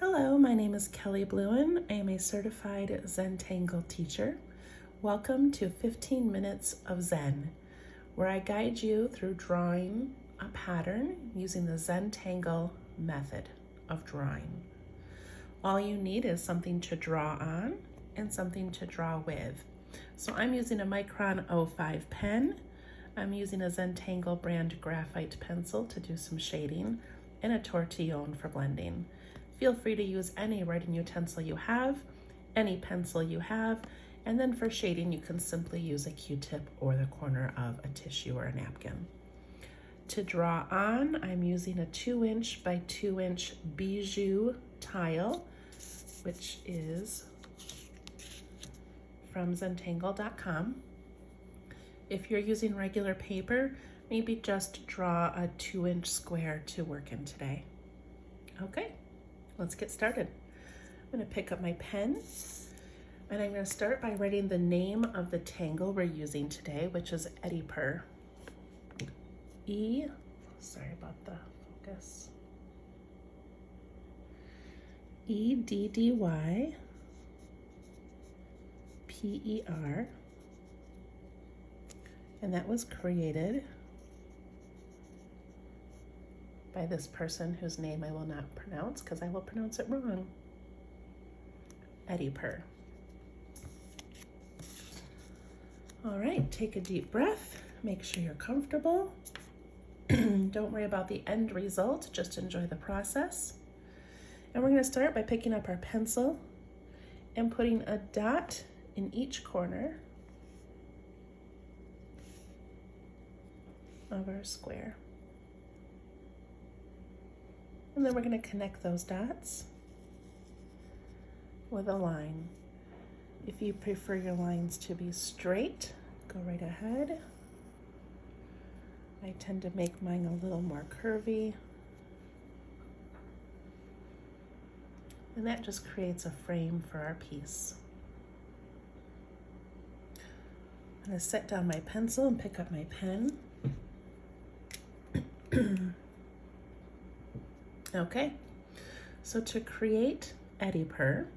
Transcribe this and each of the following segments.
Hello, my name is Kelly Bluen. I am a certified Zentangle teacher. Welcome to 15 Minutes of Zen, where I guide you through drawing a pattern using the Zentangle method of drawing. All you need is something to draw on and something to draw with. So I'm using a Micron 05 pen. I'm using a Zentangle brand graphite pencil to do some shading and a tortillon for blending. Feel free to use any writing utensil you have, any pencil you have, and then for shading you can simply use a Q-tip or the corner of a tissue or a napkin. To draw on, I'm using a 2" by 2" bijou tile, which is from Zentangle.com. If you're using regular paper, maybe just draw a 2" square to work in today. Okay, let's get started. I'm going to pick up my pen and I'm going to start by writing the name of the tangle we're using today, which is Eddyper. Sorry about the focus. Eddyper. And that was created by this person whose name I will not pronounce because I will pronounce it wrong. Eddyper. All right, take a deep breath. Make sure you're comfortable. Don't worry about the end result, just enjoy the process. And we're going to start by picking up our pencil and putting a dot in each corner of our square. And then we're going to connect those dots with a line. If you prefer your lines to be straight, go right ahead. I tend to make mine a little more curvy. And that just creates a frame for our piece. I'm going to set down my pencil and pick up my pen. Okay, so to create Eddyper,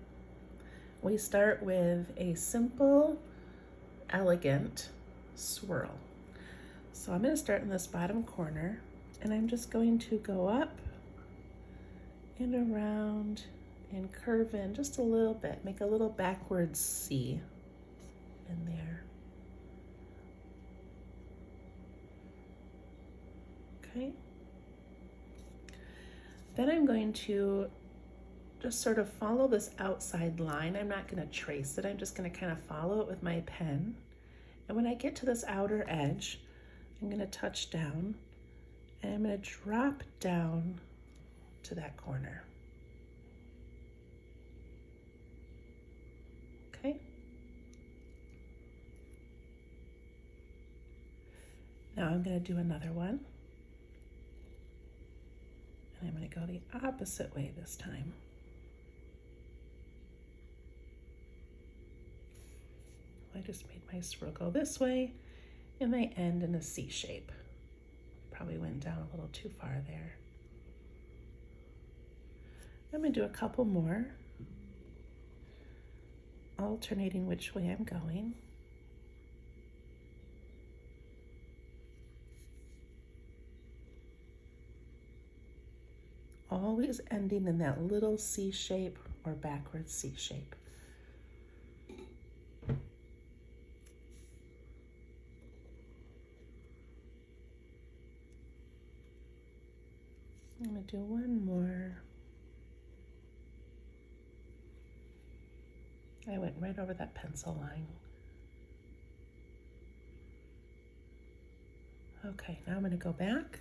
we start with a simple, elegant swirl. So I'm going to start in this bottom corner and I'm just going to go up and around and curve in just a little bit, make a little backwards C in there. Okay. Then I'm going to just sort of follow this outside line. I'm not going to trace it. I'm just going to kind of follow it with my pen. And when I get to this outer edge, I'm going to touch down and I'm going to drop down to that corner. Okay. Now I'm going to do another one. And I'm going to go the opposite way this time. I just made my swirl go this way and they end in a C shape. Probably went down a little too far there. I'm going to do a couple more, alternating which way I'm going. Always ending in that little C shape or backwards C shape. I'm going to do one more. I went right over that pencil line. Okay, now I'm going to go back.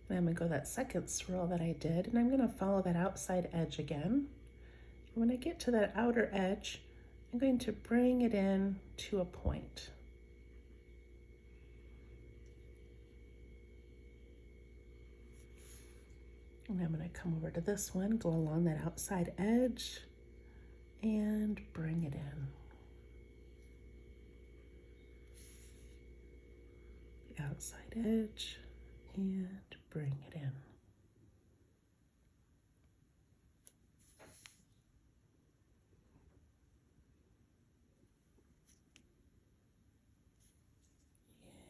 And I'm going to go that second swirl that I did, and I'm going to follow that outside edge again. And when I get to that outer edge, I'm going to bring it in to a point. And I'm going to come over to this one, go along that outside edge, and bring it in. The outside edge, and bring it in.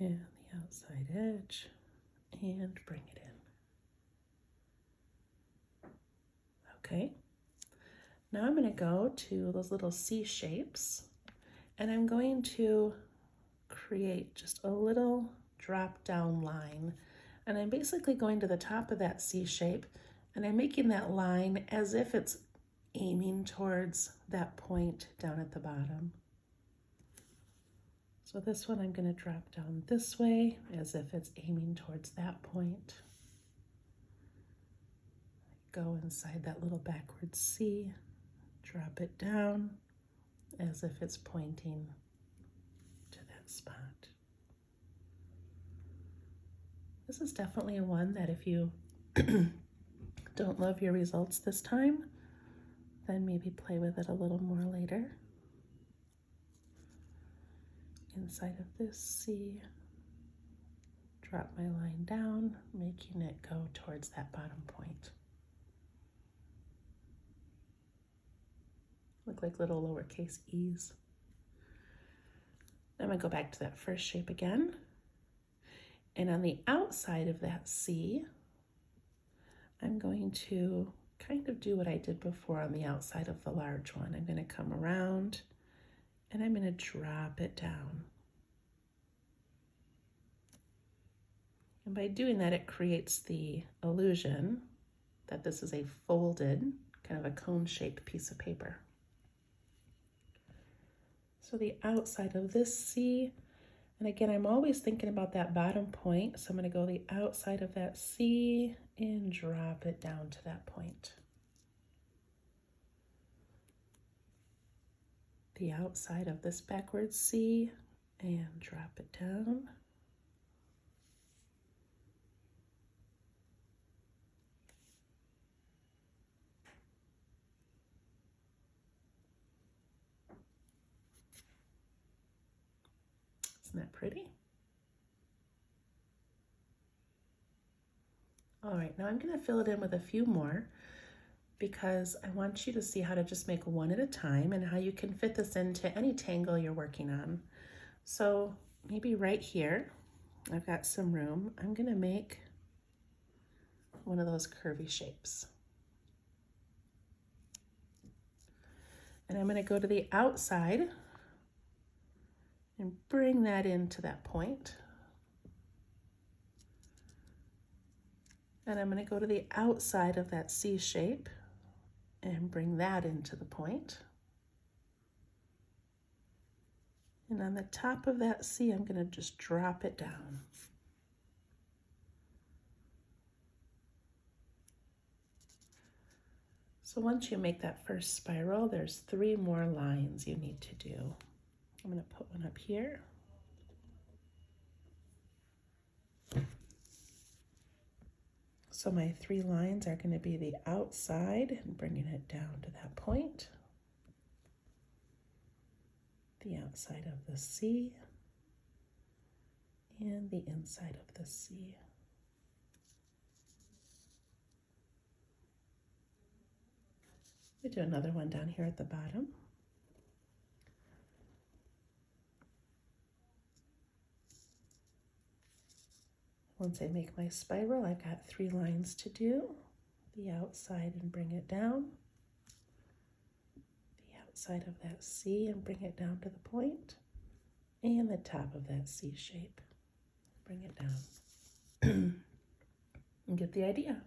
and the outside edge, and bring it in. Okay, now I'm going to go to those little C shapes, and I'm going to create just a little drop down line. And I'm basically going to the top of that C shape, and I'm making that line as if it's aiming towards that point down at the bottom. So this one I'm going to drop down this way as if it's aiming towards that point. Go inside that little backward C, drop it down as if it's pointing to that spot. This is definitely one that if you don't love your results this time, then maybe play with it a little more later. Inside of this C, drop my line down, making it go towards that bottom point. Look like little lowercase e's. I'm going to go back to that first shape again. And on the outside of that C, I'm going to kind of do what I did before on the outside of the large one. I'm going to come around and I'm going to drop it down. And by doing that, it creates the illusion that this is a folded, kind of a cone-shaped piece of paper. So the outside of this C, and again, I'm always thinking about that bottom point, so I'm going to go the outside of that C and drop it down to that point. The outside of this backward C and drop it down. Isn't that pretty? All right, now I'm going to fill it in with a few more because I want you to see how to just make one at a time and how you can fit this into any tangle you're working on. So maybe right here, I've got some room. I'm going to make one of those curvy shapes. And I'm going to go to the outside and bring that into that point. And I'm going to go to the outside of that C shape and bring that into the point. And on the top of that C, I'm going to just drop it down. So once you make that first spiral, there's 3 more lines you need to do. I'm going to put one up here. So my 3 lines are going to be the outside and bringing it down to that point, the outside of the C, and the inside of the C. We do another one down here at the bottom. Once I make my spiral, I've got 3 lines to do. The outside and bring it down. The outside of that C and bring it down to the point. And the top of that C shape. Bring it down. And get the idea.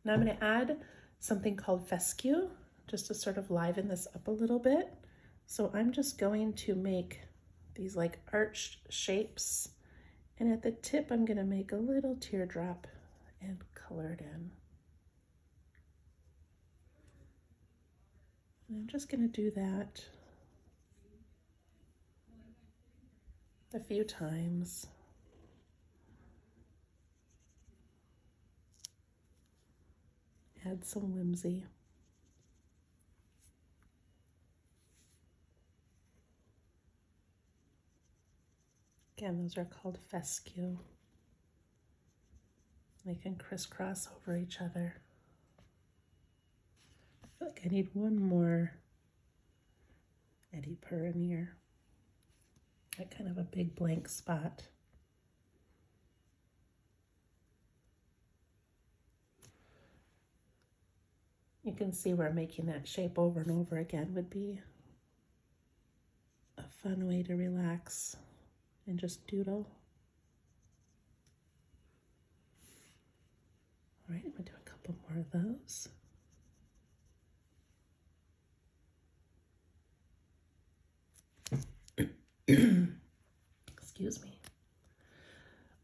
Now I'm going to add something called fescue, just to sort of liven this up a little bit. So I'm just going to make these like arched shapes, and at the tip I'm going to make a little teardrop and color it in. And I'm just going to do that a few times. Add some whimsy. Again, those are called fescue. They can crisscross over each other. I feel like I need one more Eddyper in here. That kind of a big blank spot. You can see where making that shape over and over again would be a fun way to relax and just doodle. All right, I'm gonna do a couple more of those. Excuse me.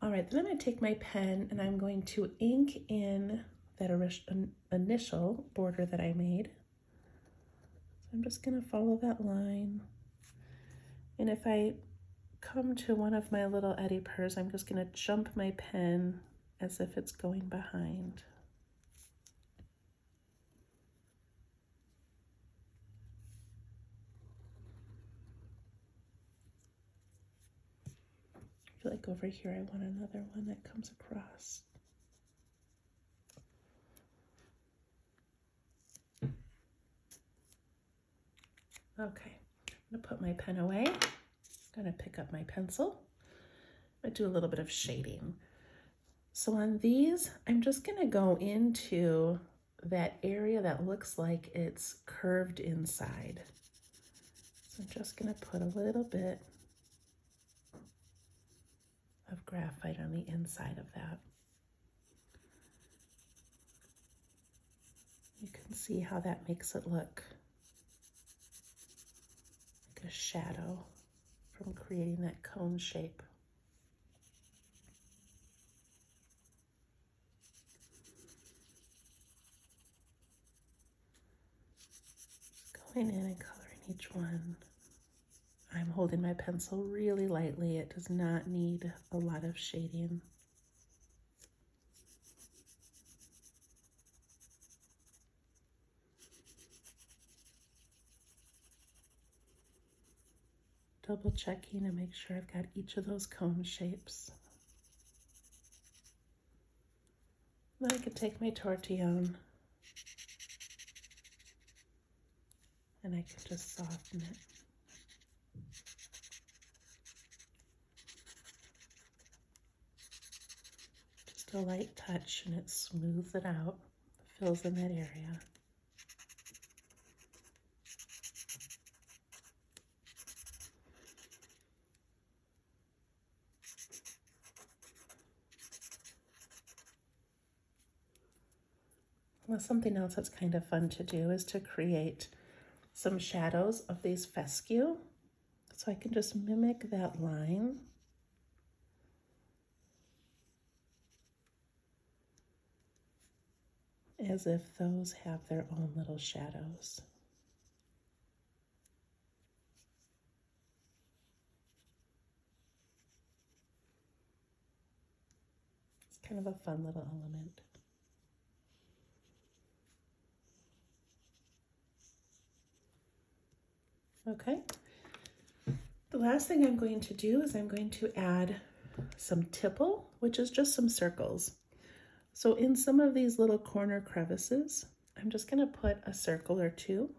All right, then I'm going to take my pen and I'm going to ink in that initial border that I made. So I'm just going to follow that line. And if I come to one of my little Eddypers, I'm just going to jump my pen as if it's going behind. I feel like over here I want another one that comes across. Okay, I'm gonna put my pen away. I'm gonna pick up my pencil. I'm gonna do a little bit of shading. So on these, I'm just gonna go into that area that looks like it's curved inside. So I'm just gonna put a little bit of graphite on the inside of that. You can see how that makes it look like a shadow from creating that cone shape. Just going in and coloring each one. I'm holding my pencil really lightly. It does not need a lot of shading. Double checking to make sure I've got each of those cone shapes. Then I can take my tortillon and I can just soften it. Just a light touch and it smooths it out, fills in that area. Well, something else that's kind of fun to do is to create some shadows of these fescue. So I can just mimic that line. As if those have their own little shadows. It's kind of a fun little element. Okay. The last thing I'm going to do is I'm going to add some tipple, which is just some circles. So in some of these little corner crevices, I'm just going to put a circle or two.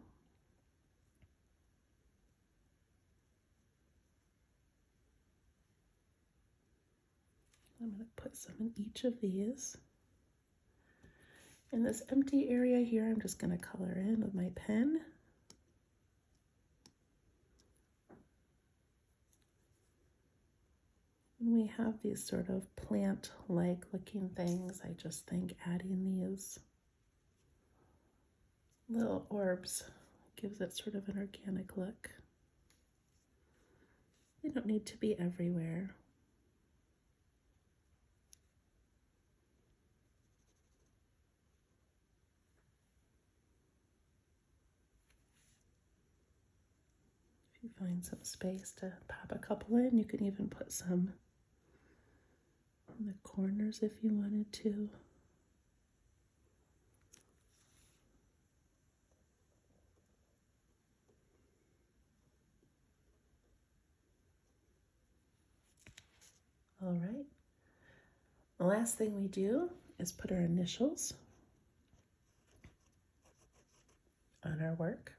I'm going to put some in each of these. In this empty area here, I'm just going to color in with my pen. And we have these sort of plant-like looking things. I just think adding these little orbs gives it sort of an organic look. They don't need to be everywhere. If you find some space to pop a couple in, you can even put some in the corners if you wanted to. All right. The last thing we do is put our initials on our work.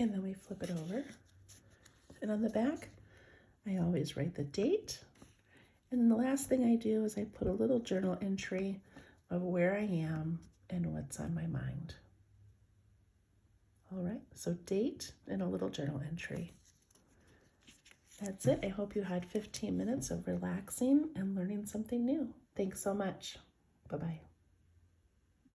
And then we flip it over. And on the back, I always write the date. And the last thing I do is I put a little journal entry of where I am and what's on my mind. All right, so date and a little journal entry. That's it. I hope you had 15 minutes of relaxing and learning something new. Thanks so much. Bye-bye.